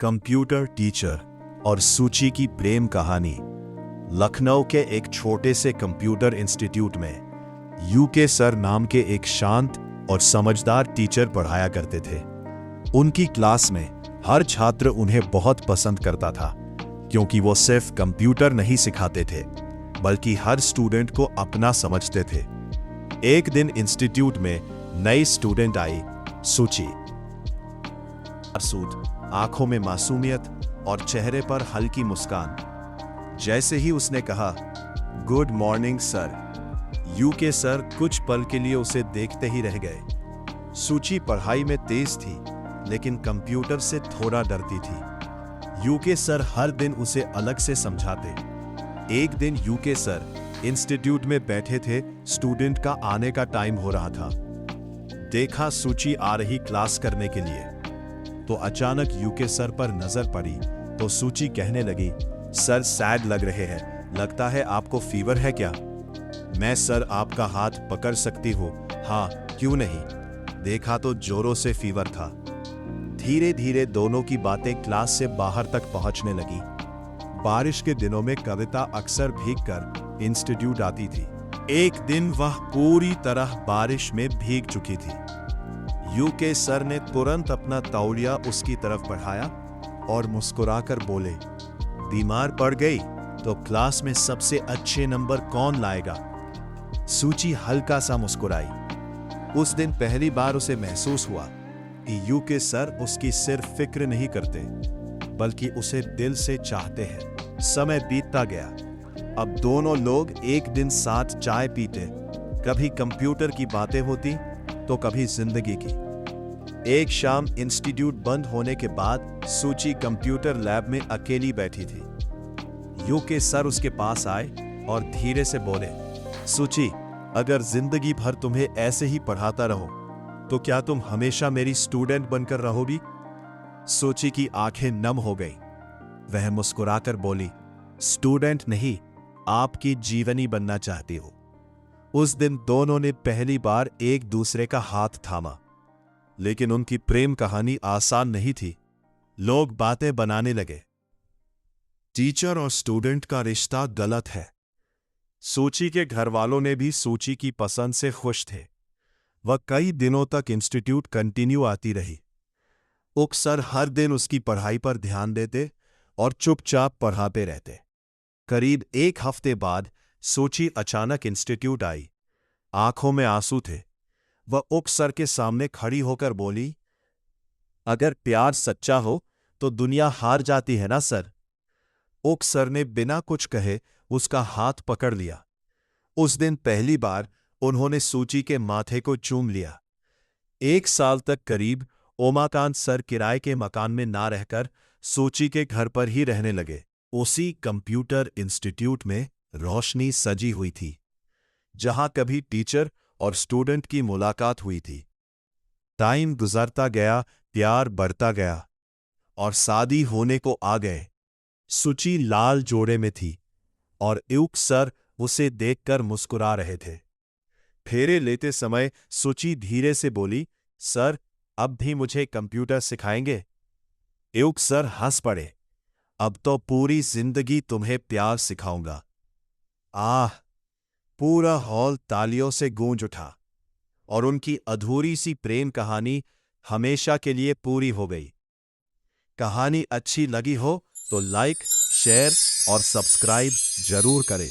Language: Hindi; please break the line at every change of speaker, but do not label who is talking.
कंप्यूटर टीचर और सूची की प्रेम कहानी। लखनऊ के एक छोटे से कंप्यूटर इंस्टीट्यूट में यूके सर नाम के एक शांत और समझदार टीचर पढ़ाया करते थे। उनकी क्लास में हर छात्र उन्हें बहुत पसंद करता था, क्योंकि वो सिर्फ कंप्यूटर नहीं सिखाते थे, बल्कि हर स्टूडेंट को अपना समझते थे। एक दिन इंस्टीट्यूट में नई स्टूडेंट आई, सूची। आंखों में मासूमियत और चेहरे पर हल्की मुस्कान। जैसे ही उसने कहा, good morning sir, UK sir कुछ पल के लिए उसे देखते ही रह गए। सूची पढ़ाई में तेज थी, लेकिन कंप्यूटर से थोड़ा डरती थी। यूके सर हर दिन उसे अलग से समझाते। एक दिन यूके सर इंस्टीट्यूट में बैठे थे, स्टूडेंट का आने का टाइम हो रहा था। देखा सूची आ रही क्लास करने के लिए, तो अचानक यूके सर पर नजर पड़ी तो सूची कहने लगी, सर सैड लग रहे हैं, लगता है आपको फीवर है क्या? मैं सर आपका हाथ पकड़ सकती हूँ? हाँ, क्यों नहीं। देखा तो जोरों से फीवर था। धीरे धीरे दोनों की बातें क्लास से बाहर तक पहुंचने लगी। बारिश के दिनों में कविता अक्सर भीगकर इंस्टीट्यूट आती थी। एक दिन वह पूरी तरह बारिश में भीग चुकी थी। यूके सर ने तुरंत अपना तौलिया उसकी तरफ बढ़ाया और मुस्कुराकर बोले, बीमार पड़ गई तो क्लास में सबसे अच्छे नंबर कौन लाएगा? सूची हल्का सा मुस्कुराई। उस दिन पहली बार उसे महसूस हुआ कि यूके सर उसकी सिर्फ फिक्र नहीं करते, बल्कि उसे दिल से चाहते हैं। समय बीतता गया। अब दोनों लोग एक दिन साथ चाय पीते। कभी कंप्यूटर की बातें होती तो कभी जिंदगी की। एक शाम इंस्टीट्यूट बंद होने के बाद सूची कंप्यूटर लैब में अकेली बैठी थी। यूके सर उसके पास आए और धीरे से बोले, सूची, अगर जिंदगी भर तुम्हें ऐसे ही पढ़ाता रहो तो क्या तुम हमेशा मेरी स्टूडेंट बनकर रहोगी? सूची की आंखें नम हो गई। वह मुस्कुराकर बोली, स्टूडेंट नहीं, आपकी जीवनी बनना चाहती हूं। उस दिन दोनों ने पहली बार एक दूसरे का हाथ थामा। लेकिन उनकी प्रेम कहानी आसान नहीं थी। लोग बातें बनाने लगे, टीचर और स्टूडेंट का रिश्ता गलत है। सूची के घर वालों ने भी सूची की पसंद से खुश थे। वह कई दिनों तक इंस्टीट्यूट कंटिन्यू आती रही। उक सर हर दिन उसकी पढ़ाई पर ध्यान देते और चुपचाप पढ़ाते रहते। करीब एक हफ्ते बाद सूची अचानक इंस्टीट्यूट आई। आंखों में आंसू थे। वह उक सर के सामने खड़ी होकर बोली, अगर प्यार सच्चा हो तो दुनिया हार जाती है ना सर? उक सर ने बिना कुछ कहे उसका हाथ पकड़ लिया। उस दिन पहली बार उन्होंने सूची के माथे को चूम लिया। एक साल तक करीब ओमाकांत सर किराए के मकान में ना रहकर सूची के घर पर ही रहने लगे। उसी कंप्यूटर इंस्टीट्यूट में रोशनी सजी हुई थी, जहां कभी टीचर और स्टूडेंट की मुलाकात हुई थी। टाइम गुजरता गया, प्यार बढ़ता गया और शादी होने को आ गए। सूची लाल जोड़े में थी और यूक सर उसे देखकर मुस्कुरा रहे थे। फेरे लेते समय सूची धीरे से बोली, सर, अब भी मुझे कंप्यूटर सिखाएंगे? यूक सर हंस पड़े, अब तो पूरी जिंदगी तुम्हें प्यार सिखाऊंगा। आह! पूरा हॉल तालियों से गूंज उठा और उनकी अधूरी सी प्रेम कहानी हमेशा के लिए पूरी हो गई। कहानी अच्छी लगी हो तो लाइक, शेयर और सब्सक्राइब जरूर करें।